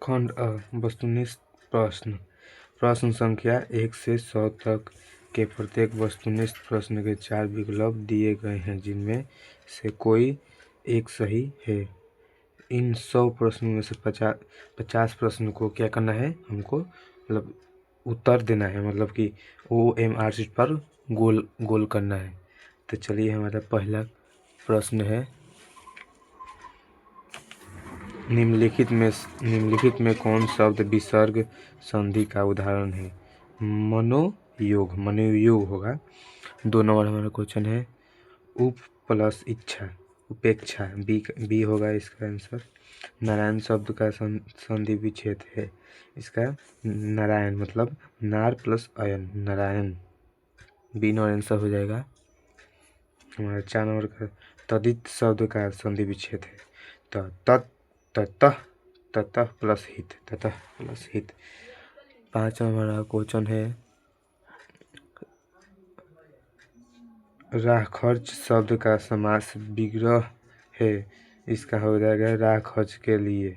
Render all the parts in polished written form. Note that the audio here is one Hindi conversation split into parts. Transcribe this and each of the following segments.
खंड अ वस्तुनिष्ठ प्रश्न। प्रश्न संख्या 1 से 100 तक के प्रत्येक वस्तुनिष्ठ प्रश्न के 4 विकल्प दिए गए हैं, जिनमें से कोई एक सही है। इन 100 प्रश्नों में से 50 प्रश्न को क्या करना है, हमको मतलब उत्तर देना है, मतलब कि OMR शीट पर गोल गोल करना है। तो चलिए, हमारा पहला प्रश्न है, निम्नलिखित में कौन शब्द विसर्ग संधि का उदाहरण है। मनोयोग होगा। 2 नंबर हमारा क्वेश्चन है, उप प्लस इच्छा उपेक्षा, बी होगा इसका आंसर। नारायण शब्द का संधि विच्छेद है, इसका नारायण मतलब नार प्लस अयन, नारायण, बी नंबर आंसर हो जाएगा। हमारा 4 नंबर का तदित शब्द का संधि विच्छेद है, तो ततः प्लस हित। 5 हमारा क्वेश्चन है, राह खर्च शब्द का समास विग्रह है, इसका हो जाएगा राह खर्च के लिए,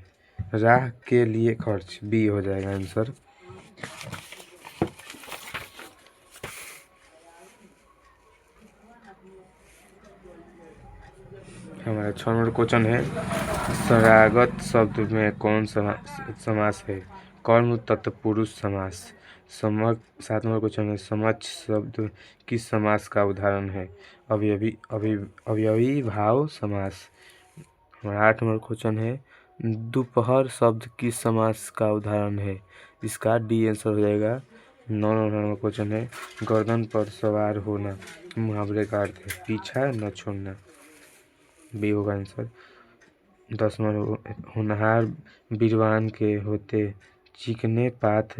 राह के लिए खर्च, बी हो जाएगा आंसर। हमारा 6 नंबर क्वेश्चन है, सरागत शब्द में कौन समास है। कर्म तत्पुरुष समास। 7 नंबर क्वेश्चन है, समक्ष शब्द किस समास का उदाहरण है। अवयवी भाव समास। हमारा 8 नंबर क्वेश्चन है, दोपहर शब्द किस समास का उदाहरण है, इसका डी आंसर हो जाएगा। 9 नंबर क्वेश्चन है, गर्दन पर सवार होना मुहावरे का अर्थ है पीछा न छोड़ना, बी होगा आंसर। 10 नंबर, होनहार विद्वान के होते चिकने पात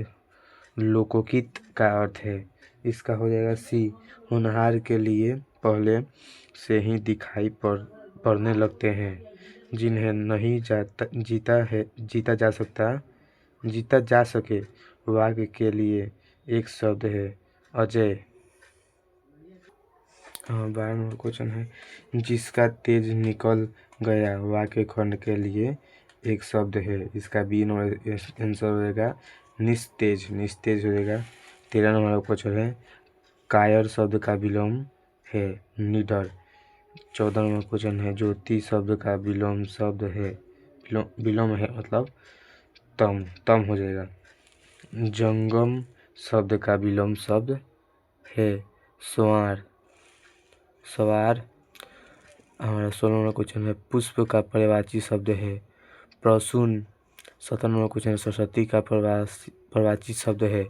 लोकोकित का अर्थ है, इसका हो जाएगा सी। होनहार के लिए पहले से ही दिखाई पड़ने लगते हैं, जिन्हें नहीं जीता जा सके। वाक्य के लिए एक शब्द है अजय। 12 नंबर क्वेश्चन है, जिसका तेज निकल गया वाक्य खंड के लिए एक शब्द है, इसका बी नंबर आंसर हो जाएगा निस्तेज हो जाएगा। 13 नंबर क्वेश्चन है, कायर शब्द का विलोम है निडर। 14 नंबर क्वेश्चन है, ज्योति शब्द का विलोम शब्द है, विलोम है मतलब तम हो जाएगा। जंगम शब्द का विलोम शब्द है सवार। हमारा 16 नंबर क्वेश्चन है, पुष्प का पर्यायवाची शब्द है प्रसून। 17 नंबर क्वेश्चन है, सरस्वती का पर्यायवाची शब्द है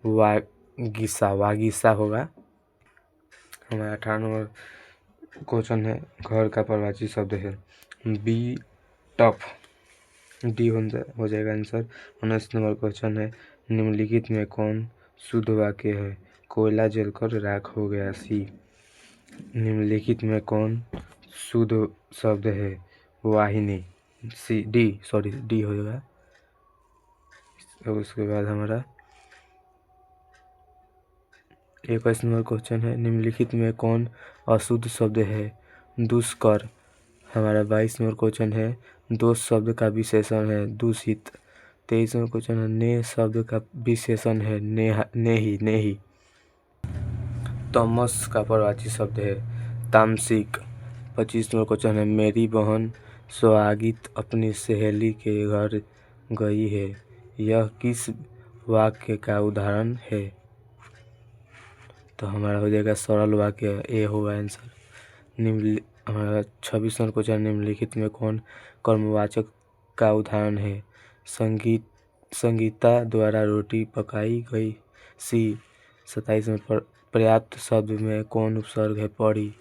वागीसा होगा। हमारा 18 नंबर क्वेश्चन है, घर का पर्यायवाची शब्द है बी टफ, डी हो जाएगा आंसर। 19 नंबर क्वेश्चन है, निम्नलिखित में कौन शुद्ध वाक्य है। कोयला जलकर राख हो गया, सी। निम्नलिखित में कौन शुद्ध शब्द है वाहिनी, डी हो जाएगा। उसके बाद हमारा 21 नंबर क्वेश्चन है, निम्नलिखित में कौन अशुद्ध शब्द है दुष्कर। हमारा 22 नंबर क्वेश्चन है, दोष शब्द का विशेषण है दूषित। 23 नंबर क्वेश्चन है, ने शब्द का विशेषण है नेही। तमस का पर्यायवाची शब्द है तामसिक। 25 नंबर क्वेश्चन है, मेरी बहन सुहागित अपनी सहेली के घर गई है, यह किस वाक्य का उदाहरण है। तो हमारा हो जाएगा सरल वाक्य, ए होगा आंसर। हमारा 26 नंबर क्वेश्चन, निम्नलिखित में कौन कर्मवाचक का उदाहरण है। संगीता द्वारा रोटी पकाई गई, सी। 27 में पर्याप्त शब्द में कौन उपसर्ग है पड़ी।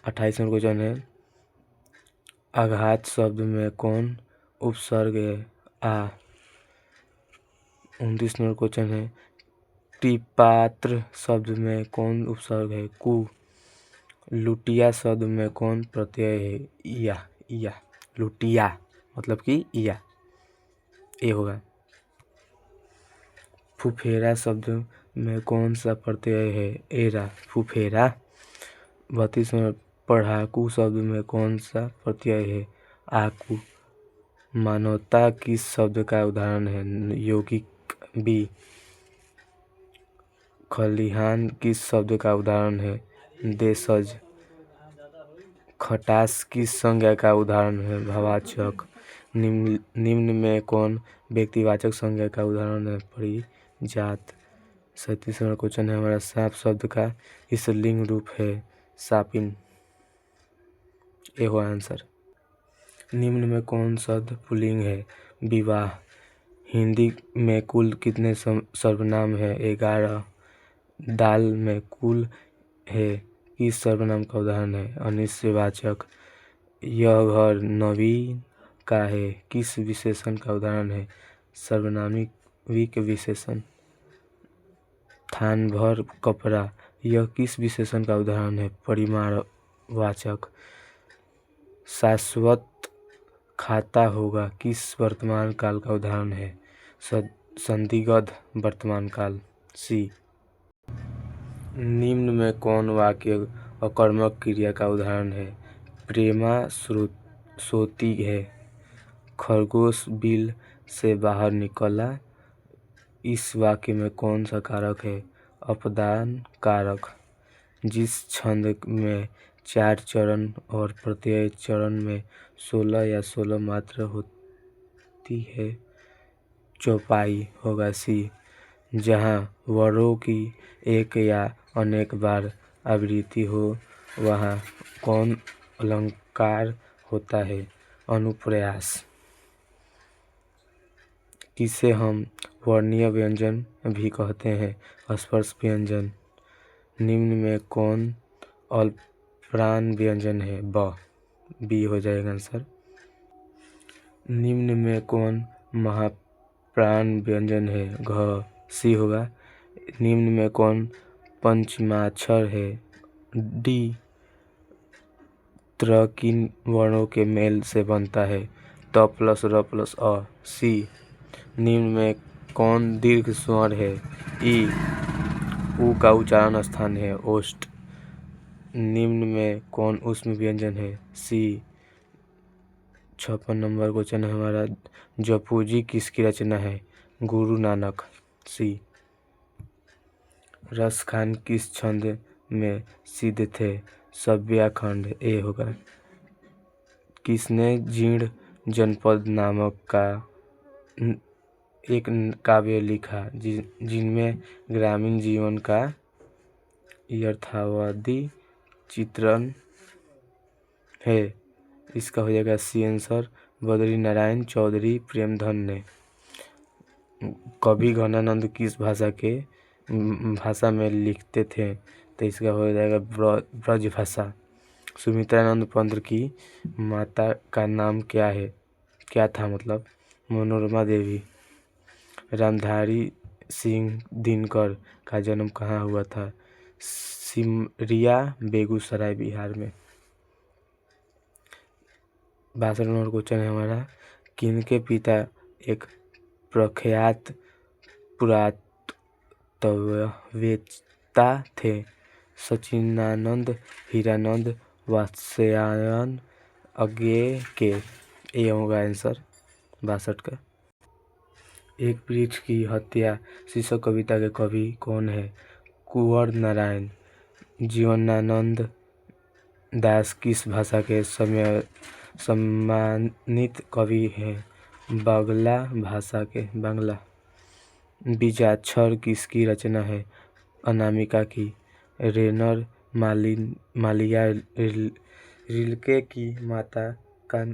28 नंबर क्वेश्चन है, आघात शब्द में कौन उपसर्ग है आ। 29 नंबर क्वेश्चन है, टिपात्र शब्द में कौन उपसर्ग है कु। लुटिया शब्द में कौन प्रत्यय है या लुटिया मतलब कि या, ए होगा। फुफेरा शब्द में कौन सा प्रत्यय है एरा, फुफेरा। 32 में पढ़ाकू शब्द में कौन सा प्रत्यय है आकू। मानवता किस शब्द का उदाहरण है? यौगिक। बी। खलिहान किस शब्द का उदाहरण है? देशज। खटास किस संज्ञा का उदाहरण है? भाववाचक। निम्न में कौन व्यक्तिवाचक संज्ञा का उदाहरण है? परिजात। 37 नंबर क्वेश्चन है हमारा, सांप शब्द का स्त्रीलिंग रूप है? सापिन। ये हुआ आंसर। निम्न में कौन शब्द पुल्लिंग है? विवाह। हिंदी में कुल कितने सर्वनाम है? 11। दाल में कुल है किस सर्वनाम का उदाहरण है? अनिश्चयवाचक। यह घर नवीन का है किस विशेषण का उदाहरण है? सर्वनामिक विशेषण। थान भर कपड़ा यह किस विशेषण का उदाहरण है? परिमाणवाचक। शाश्वत खाता होगा किस वर्तमान काल का उदाहरण है? संदिग्ध वर्तमान काल। सी। निम्न में कौन वाक्य अकर्मक क्रिया का उदाहरण है? प्रेमा सोती है। खरगोश बिल से बाहर निकला। इस वाक्य में कौन सा कारक है? अपदान कारक। जिस छंद में 4 चरण और प्रत्येक चरण में 16 या 16 मात्रा होती है चौपाई होगा। सी। जहाँ वर्णों की एक या अनेक बार आवृत्ति हो वहाँ कौन अलंकार होता है? अनुप्रास। किसे हम वर्णीय व्यंजन भी कहते हैं? स्पर्श व्यंजन। निम्न में कौन अल्पप्राण व्यंजन है? बी हो जाएगा आंसर। निम्न में कौन महाप्राण व्यंजन है? घ। सी होगा। निम्न में कौन पंचमाक्षर है? डी। त्र किन वर्णों के मेल से बनता है? त प्लस र प्लस अ। सी। निम्न में कौन दीर्घ स्वर है? ई। उ का उच्चारण स्थान है ओष्ठ। निम्न में कौन ऊष्म व्यंजन है? सी। 56 नंबर क्वेश्चन है हमारा, जपूजी किसकी रचना है? गुरु नानक। सी। रस खान किस छंद में सिद्ध थे? सव्याखंड। ए होगा। किसने जीर्ण जनपद नामक का एक काव्य लिखा जिनमें ग्रामीण जीवन का यथार्थवादी चित्रण है? इसका हो जाएगा सी आंसर। बद्री नारायण चौधरी प्रेमधन ने। कवि घनानंद किस भाषा में लिखते थे? तो इसका हो जाएगा ब्रज भाषा। सुमित्रानंद पंत की माता का नाम क्या था मतलब? मनोरमा देवी। रामधारी सिंह दिनकर का जन्म कहाँ हुआ था? सिमरिया बेगूसराय बिहार में। 62 नंबर क्वेश्चन है हमारा, किनके पिता एक प्रख्यात पुरातत्ववेत्ता थे? सच्चिदानंद हीरानंद वात्स्यायन अज्ञेय के। ये होगा आंसर 62 का। एक वृक्ष की हत्या शीर्षक कविता के कवि कौन है? कुंवर नारायण। जीवनानंद दास किस भाषा के सम्मानित कवि हैं? बांग्ला भाषा के। बांग्ला। बीजाक्षर किसकी रचना है? अनामिका की। रेनर मालिया रिल्के की माता का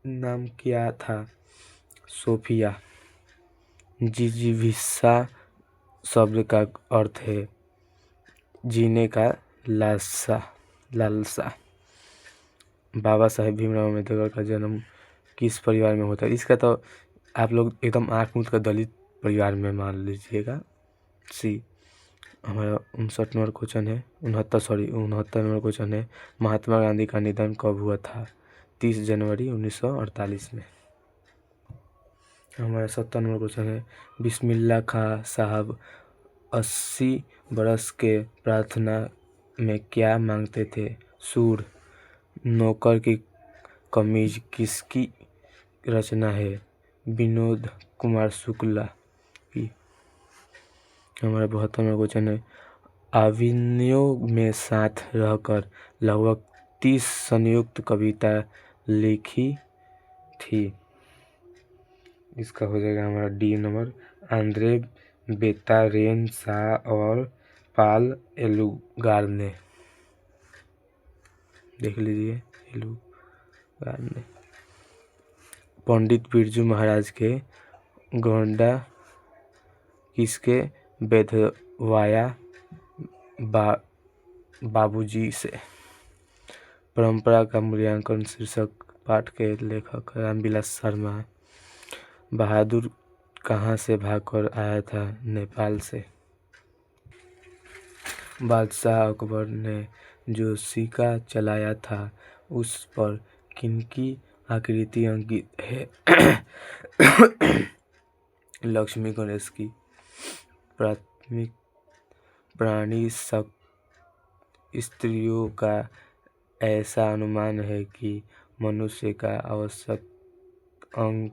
नाम क्या था? सोफिया। जिजीविषा शब्द का अर्थ है जीने का लालसा। बाबा साहेब भीमराव अम्बेडकर का जन्म किस परिवार में होता है? इसका तो आप लोग एकदम आँख मूंद कर दलित परिवार में मान लीजिएगा। सी। हमारा 59 नंबर क्वेश्चन है, 69 नंबर क्वेश्चन है, महात्मा गांधी का निधन कब हुआ था? 30 जनवरी 1948 में। हमारा 70 नंबर क्वेश्चन है, बिस्मिल्लाह खां साहब 80 बरस के प्रार्थना में क्या मांगते थे? सूर। नौकर की कमीज किसकी रचना है विनोद कुमार शुक्ला की। हमारा 72वां क्वेश्चन है अभिनयों में साथ रहकर लगभग 30 संयुक्त कविता लिखी थी। इसका हो जाएगा हमारा डी नंबर आंद्रे बेतारेन शाह और पाल एलुगार ने। देख लीजिए एलुगार ने। पंडित बिरजू महाराज के गोंडा किसके बेधवाया बाबूजी से। परंपरा का मूल्यांकन शीर्षक पाठ के लेखक रामविलास शर्मा। बहादुर कहाँ से भागकर आया था? नेपाल से। बादशाह अकबर ने जो सिक्का चलाया था उस पर किनकी आकृति अंकित है? लक्ष्मी गणेश की। प्राथमिक प्राणी स्त्रियों का ऐसा अनुमान है कि मनुष्य का आवश्यक अंग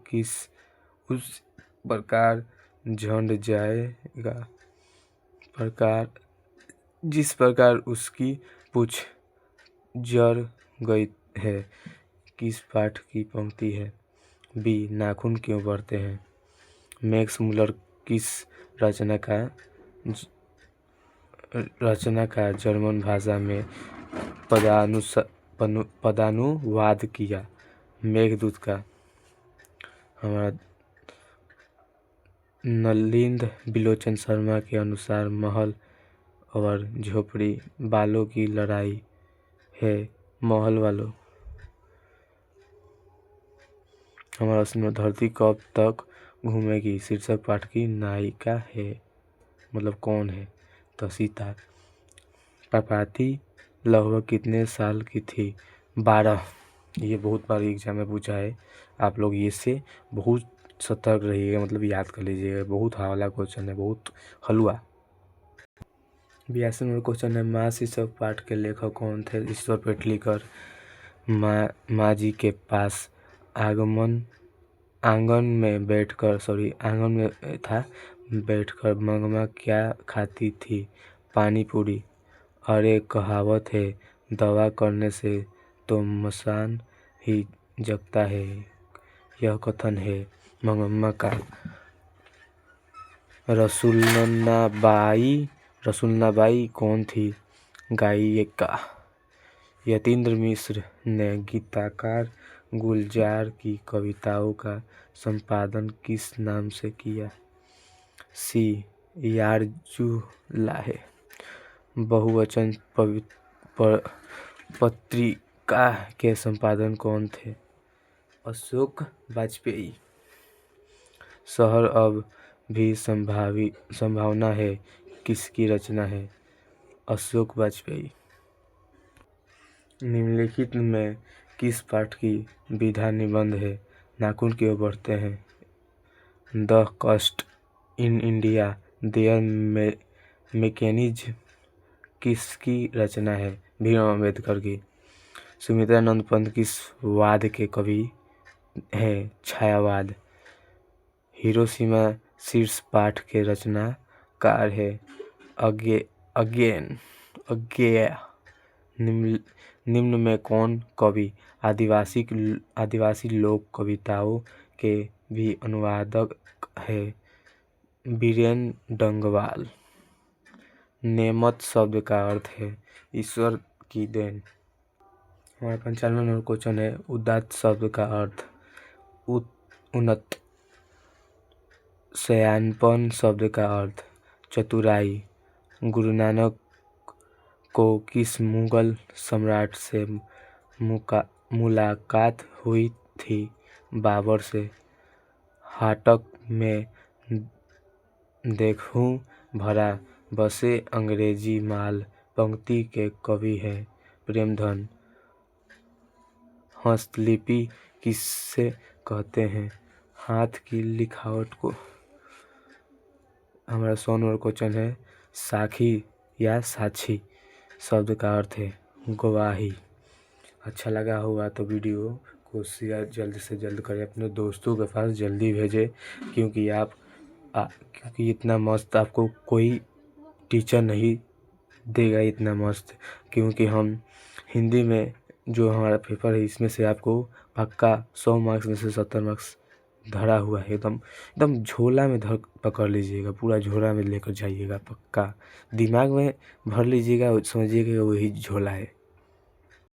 उस प्रकार झड़ जाएगा जिस प्रकार उसकी पूंछ जड़ गई है। किस पाठ की पंक्ति है? बी नाखून क्यों बढ़ते हैं? मैक्स मुलर किस रचना का जर्मन भाषा में पदानुवाद किया? मेघदूत का। हमारा नलिंद बिलोचन शर्मा के अनुसार महल और झोपड़ी वालों की लड़ाई है महल वालों। हमारा उसमें धरती कब तक घूमेगी शीर्षक पाठ की नायिका है, मतलब कौन है? तो सीता। पापाती लगभग कितने साल की थी? 12। ये बहुत बार एग्जाम में पूछा है, आप लोग ये से बहुत सतर्क रहिएगा, मतलब याद कर लीजिएगा। बहुत हावला क्वेश्चन है, बहुत हलवा। 82 नंबर क्वेश्चन है माँ शीर्षक पाठ के लेखक कौन थे? ईश्वर पेटलीकर। माँ जी के पास आंगन में बैठकर मंगमा क्या खाती थी? पानी पूरी। अरे कहावत है दवा करने से तो मसान ही जगता है, यह कथन है मंगम्मा का। रसूलनाबाई कौन थी? गायिका। यतीन्द्र मिश्र ने गीतकार गुलजार की कविताओं का संपादन किस नाम से किया? सी यारजुलाहे। बहुवचन पत्रिका के संपादक कौन थे? अशोक वाजपेयी। शहर अब भी संभावना है किसकी रचना है? अशोक वाजपेयी। निम्नलिखित में किस पाठ की विधा निबंध है? नाखून क्यों बढ़ते हैं? द कस्ट इन इंडिया देयर मैकेनिज्म किसकी रचना है? भीम अम्बेडकर की। सुमित्रानंद पंत किस वाद के कवि हैं? छायावाद। हिरोशिमा शीर्ष पाठ के रचनाकार है अज्ञेय। निम्न में कौन कवि आदिवासी लोक कविताओं के भी अनुवादक है? बीरेन डंगवाल। नेमत शब्द का अर्थ है ईश्वर की देन। हमारा 95 नंबर क्वेश्चन है उदात्त शब्द का अर्थ? उन्नत। सयानपन शब्द का अर्थ? चतुराई। गुरु नानक को किस मुगल सम्राट से मुलाकात हुई थी? बाबर से। हाटक में देखूं भरा बसे अंग्रेजी माल पंक्ति के कवि हैं प्रेमधन। हस्तलिपि किससे कहते हैं? हाथ की लिखावट को। हमारा 100 नंबर क्वेश्चन है साखी या साक्षी शब्द का अर्थ है गवाही। अच्छा लगा होगा तो वीडियो कोशिश जल्द से जल्द करें, अपने दोस्तों के पास जल्दी भेजें, क्योंकि क्योंकि इतना मस्त आपको कोई टीचर नहीं देगा इतना मस्त। क्योंकि हम हिंदी में जो हमारा पेपर है इसमें से आपको पक्का 100 मार्क्स में से 70 मार्क्स धरा हुआ है। एकदम एकदम झोला में धर पकड़ लीजिएगा, पूरा झोला में लेकर जाइएगा, पक्का दिमाग में भर लीजिएगा, समझिएगा वही झोला है।